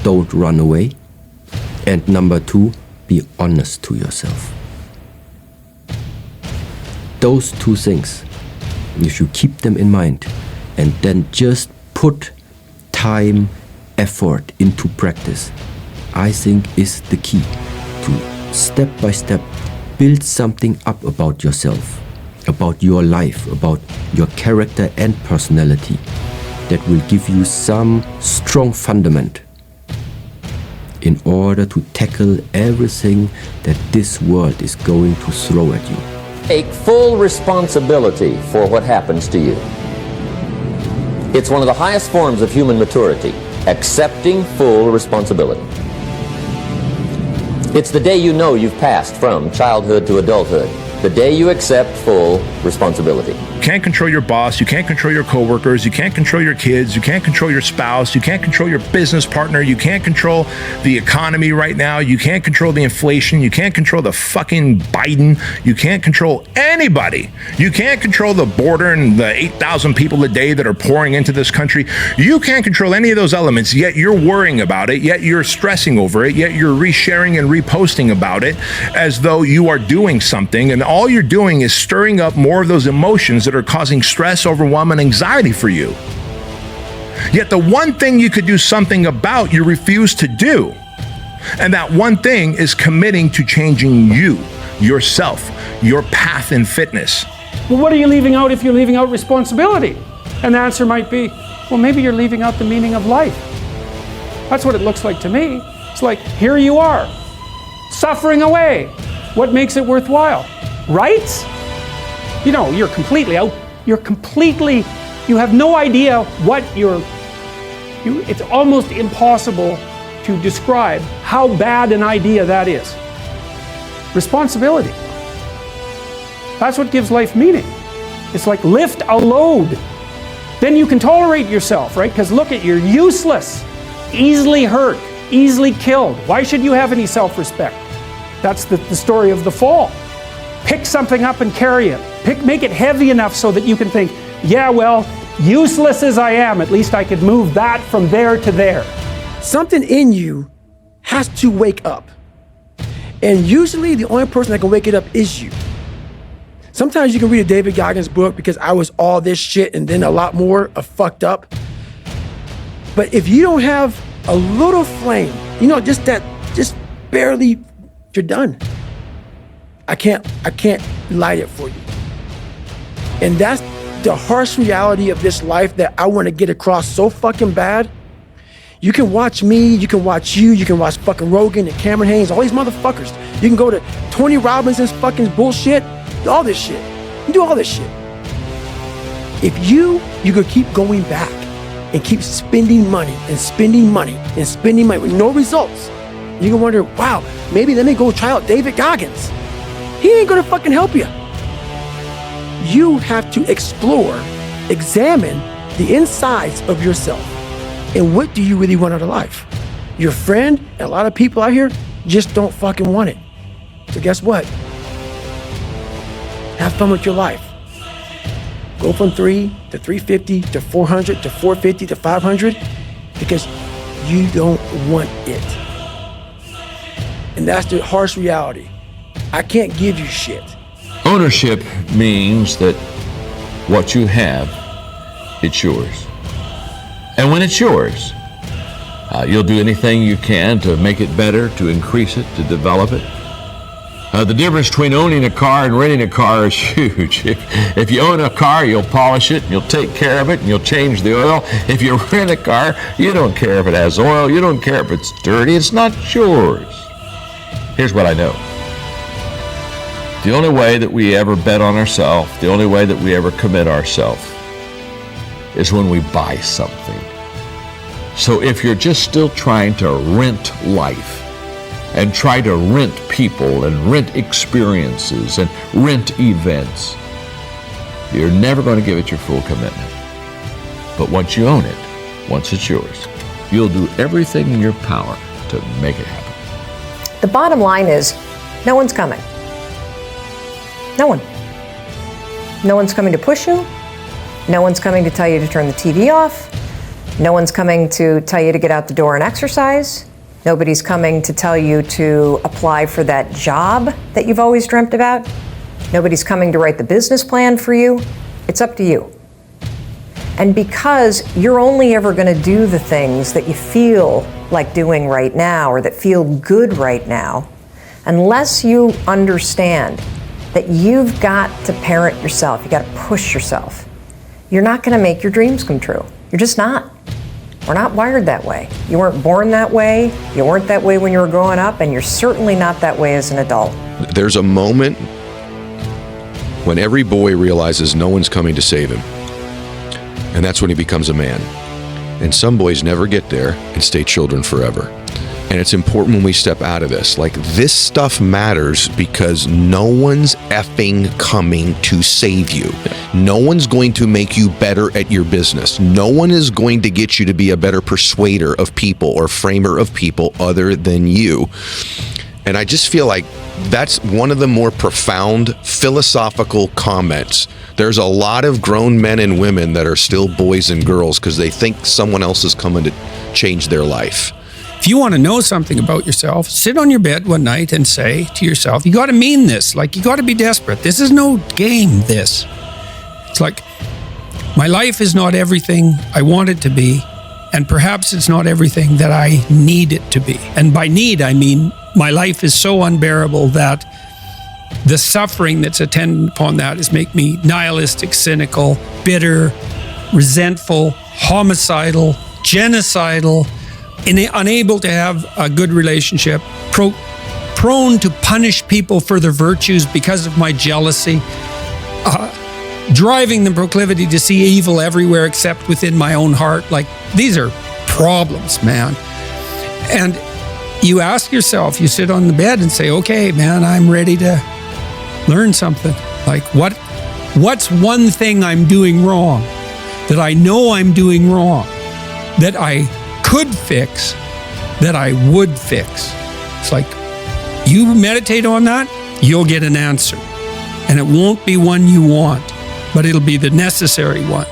don't run away. And number 2, be honest to yourself. Those 2 things, if you keep them in mind and then just put time, effort into practice, I think is the key to step by step build something up about yourself, about your life, about your character and personality that will give you some strong fundament in order to tackle everything that this world is going to throw at you. Take full responsibility for what happens to you. It's one of the highest forms of human maturity, accepting full responsibility. It's the day you know you've passed from childhood to adulthood, the day you accept full responsibility. You can't control your boss, you can't control your coworkers, you can't control your kids, you can't control your spouse, you can't control your business partner, you can't control the economy right now, you can't control the inflation, you can't control the fucking Biden, you can't control anybody. You can't control the border and the 8,000 people a day that are pouring into this country. You can't control any of those elements, yet you're worrying about it, yet you're stressing over it, yet you're resharing and reposting about it as though you are doing something, and all you're doing is stirring up more of those emotions that are causing stress, overwhelm, and anxiety for you. Yet the one thing you could do something about, you refuse to do. And that one thing is committing to changing you, yourself, your path in fitness. Well, what are you leaving out if you're leaving out responsibility? And the answer might be, well, maybe you're leaving out the meaning of life. That's what it looks like to me. It's like, here you are, suffering away. What makes it worthwhile? Right? You know, you're completely out. You have no idea what it's almost impossible to describe how bad an idea that is. Responsibility. That's what gives life meaning. It's like lift a load. Then you can tolerate yourself, right? Because look at, you're useless, easily hurt, easily killed. Why should you have any self-respect? That's the story of the fall. Pick something up and carry it. Make it heavy enough so that you can think, yeah, well, useless as I am, at least I could move that from there to there. Something in you has to wake up. And usually the only person that can wake it up is you. Sometimes you can read a David Goggins book because I was all this shit and then a lot more of fucked up. But if you don't have a little flame, you know, just barely, you're done. I can't light it for you. And that's the harsh reality of this life that I want to get across so fucking bad. You can watch me, you can watch you, you can watch fucking Rogan and Cameron Haynes, all these motherfuckers. You can go to Tony Robinson's fucking bullshit, all this shit. You can do all this shit. If you could keep going back and keep spending money and spending money and spending money with no results, you can wonder, wow, maybe let me go try out David Goggins. He ain't gonna fucking help you. You have to explore, examine the insides of yourself. And what do you really want out of life? Your friend and a lot of people out here just don't fucking want it. So guess what? Have fun with your life. Go from 3 to 350 to 400 to 450 to 500 because you don't want it. And that's the harsh reality. I can't give you shit. Ownership means that what you have, it's yours. And when it's yours, you'll do anything you can to make it better, to increase it, to develop it. The difference between owning a car and renting a car is huge. If you own a car, you'll polish it, and you'll take care of it, and you'll change the oil. If you rent a car, you don't care if it has oil, you don't care if it's dirty, it's not yours. Here's what I know. The only way that we ever bet on ourselves, the only way that we ever commit ourselves is when we buy something. So if you're just still trying to rent life and try to rent people and rent experiences and rent events, you're never going to give it your full commitment. But once you own it, once it's yours, you'll do everything in your power to make it happen. The bottom line is, no one's coming. No one. No one's coming to push you. No one's coming to tell you to turn the TV off. No one's coming to tell you to get out the door and exercise. Nobody's coming to tell you to apply for that job that you've always dreamt about. Nobody's coming to write the business plan for you. It's up to you. And because you're only ever going to do the things that you feel like doing right now or that feel good right now, unless you understand that you've got to parent yourself, you got to push yourself, you're not going to make your dreams come true. You're just not. We're not wired that way. You weren't born that way, you weren't that way when you were growing up, and you're certainly not that way as an adult. There's a moment when every boy realizes no one's coming to save him. And that's when he becomes a man. And some boys never get there and stay children forever. And it's important when we step out of this. Like, this stuff matters because no one's effing coming to save you. No one's going to make you better at your business. No one is going to get you to be a better persuader of people or framer of people other than you. And I just feel like that's one of the more profound philosophical comments. There's a lot of grown men and women that are still boys and girls because they think someone else is coming to change their life. If you want to know something about yourself, sit on your bed one night and say to yourself, you got to mean this. Like, you got to be desperate. This is no game, this. It's like, my life is not everything I want it to be, and perhaps it's not everything that I need it to be. And by need, I mean my life is so unbearable that the suffering that's attendant upon that is make me nihilistic, cynical, bitter, resentful, homicidal, genocidal, unable to have a good relationship, prone to punish people for their virtues because of my jealousy, driving the proclivity to see evil everywhere except within my own heart. Like, these are problems, man. And you ask yourself, you sit on the bed and say, okay, man, I'm ready to learn something. Like, what's one thing I'm doing wrong that I know I'm doing wrong that I could fix, that I would fix? It's like, you meditate on that, you'll get an answer. And it won't be one you want, but it'll be the necessary one.